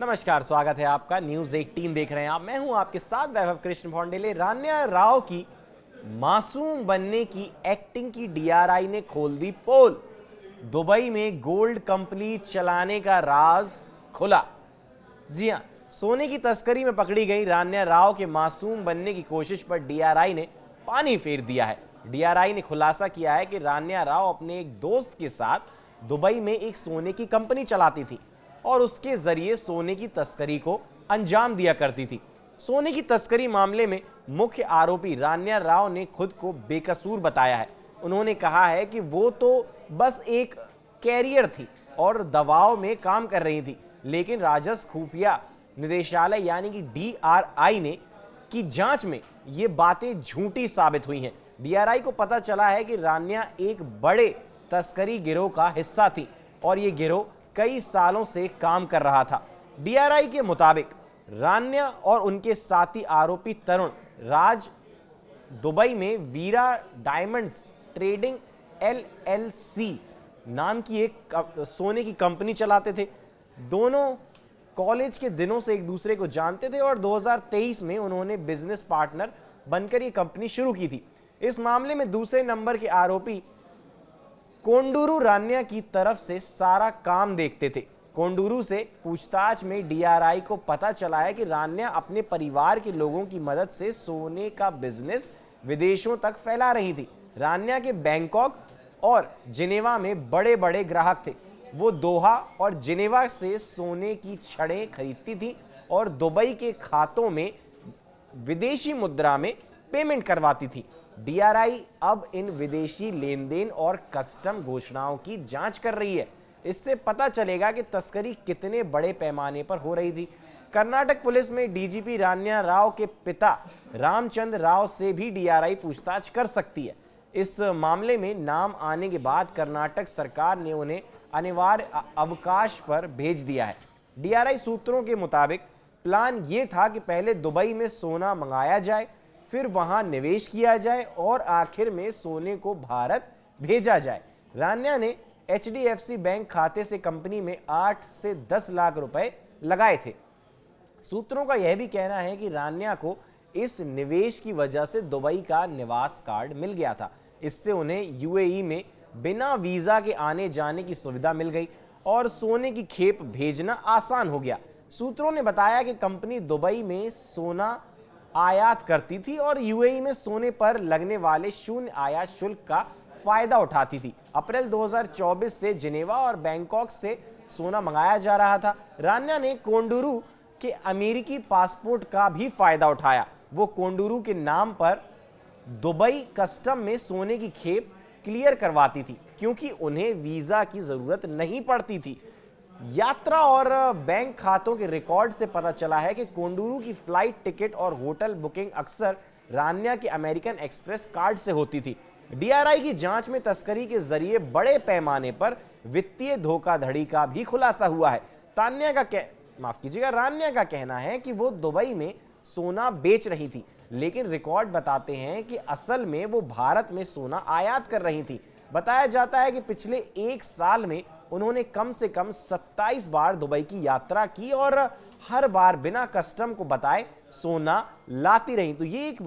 नमस्कार, स्वागत है आपका। न्यूज 18 देख रहे हैं आप। मैं हूं आपके साथ वैभव कृष्ण भौंडेले। रान्या राव की मासूम बनने की एक्टिंग की डीआरआई ने खोल दी पोल। दुबई में गोल्ड कंपनी चलाने का राज खुला। जी हां, सोने की तस्करी में पकड़ी गई रान्या राव के मासूम बनने की कोशिश पर डीआरआई ने पानी फेर दिया है। डीआरआई ने खुलासा किया है कि रान्या राव अपने एक दोस्त के साथ दुबई में एक सोने की कंपनी चलाती थी और उसके जरिए सोने की तस्करी को अंजाम दिया करती थी। सोने की तस्करी मामले में मुख्य आरोपी रान्या राव ने खुद को बेकसूर बताया है। उन्होंने कहा है कि वो तो बस एक कैरियर थी और दबाव में काम कर रही थी, लेकिन राजस्व खुफिया निदेशालय यानी कि डीआरआई ने की जांच में ये बातें झूठी साबित हुई हैं। डीआरआई को पता चला है कि रान्या एक बड़े तस्करी गिरोह का हिस्सा थी और ये गिरोह कई सालों से काम कर रहा था। डीआरआई के मुताबिक रान्या और उनके साथी आरोपी तरुण राज दुबई में वीरा डायमंड्स ट्रेडिंग एलएलसी नाम की एक सोने की कंपनी चलाते थे। दोनों कॉलेज के दिनों से एक दूसरे को जानते थे और 2023 में उन्होंने बिजनेस पार्टनर बनकर ये कंपनी शुरू की थी। इस मामले में दूसरे नंबर के आरोपी कोंडूरू रान्या की तरफ से सारा काम देखते थे। कोंडूरू से पूछताछ में डीआरआई को पता चला है कि रान्या अपने परिवार के लोगों की मदद से सोने का बिजनेस विदेशों तक फैला रही थी। रान्या के बैंकॉक और जिनेवा में बड़े बड़े ग्राहक थे। वो दोहा और जिनेवा से सोने की छड़ें खरीदती थी और दुबई के खातों में विदेशी मुद्रा में पेमेंट करवाती थी। डीआरआई अब इन विदेशी लेन देन और कस्टम घोषणाओं की जांच कर रही है। इससे पता चलेगा कि तस्करी कितने बड़े पैमाने पर हो रही थी। कर्नाटक पुलिस में डीजीपी रान्या राव के पिता रामचंद्र राव से भी डीआरआई पूछताछ कर सकती है। इस मामले में नाम आने के बाद कर्नाटक सरकार ने उन्हें अनिवार्य अवकाश पर भेज दिया है। डीआरआई सूत्रों के मुताबिक प्लान यह था कि पहले दुबई में सोना मंगाया जाए, फिर वहां निवेश किया जाए और आखिर में सोने को भारत भेजा जाए। रान्या ने एचडीएफसी बैंक खाते से कंपनी में 8 से 10 लाख रुपए लगाए थे। सूत्रों का यह भी कहना है कि रान्या को इस निवेश की वजह से दुबई का निवास कार्ड मिल गया था। इससे उन्हें यूएई में बिना वीजा के आने जाने की सुविधा मिल गई और सोने की खेप भेजना आसान हो गया। सूत्रों ने बताया कि कंपनी दुबई में सोना आयात करती थी और यूएई में सोने पर लगने वाले शून्य आयात शुल्क का फायदा उठाती थी। अप्रैल 2024 से जिनेवा और बैंकॉक से सोना मंगाया जा रहा था। रान्या ने कोंडूरू के अमेरिकी पासपोर्ट का भी फायदा उठाया। वो कोंडूरू के नाम पर दुबई कस्टम में सोने की खेप क्लियर करवाती थी क्योंकि उन्हें वीजा की जरूरत नहीं पड़ती थी। यात्रा और बैंक खातों के रिकॉर्ड से पता चला है कि कोंडूरू की फ्लाइट टिकट और होटल बुकिंग अक्सर रान्या के अमेरिकन एक्सप्रेस कार्ड से होती थी। डीआरआई की जांच में तस्करी के जरिए बड़े पैमाने पर वित्तीय धोखाधड़ी का भी खुलासा हुआ है। रान्या का कहना है कि वो दुबई में सोना बेच रही थी, लेकिन रिकॉर्ड बताते हैं कि असल में वो भारत में सोना आयात कर रही थी। बताया जाता है कि पिछले एक साल में उन्होंने कम से कम 27 बार दुबई की यात्रा की और हर बार बिना कस्टम को बताए सोना लाती रही। तो ये एक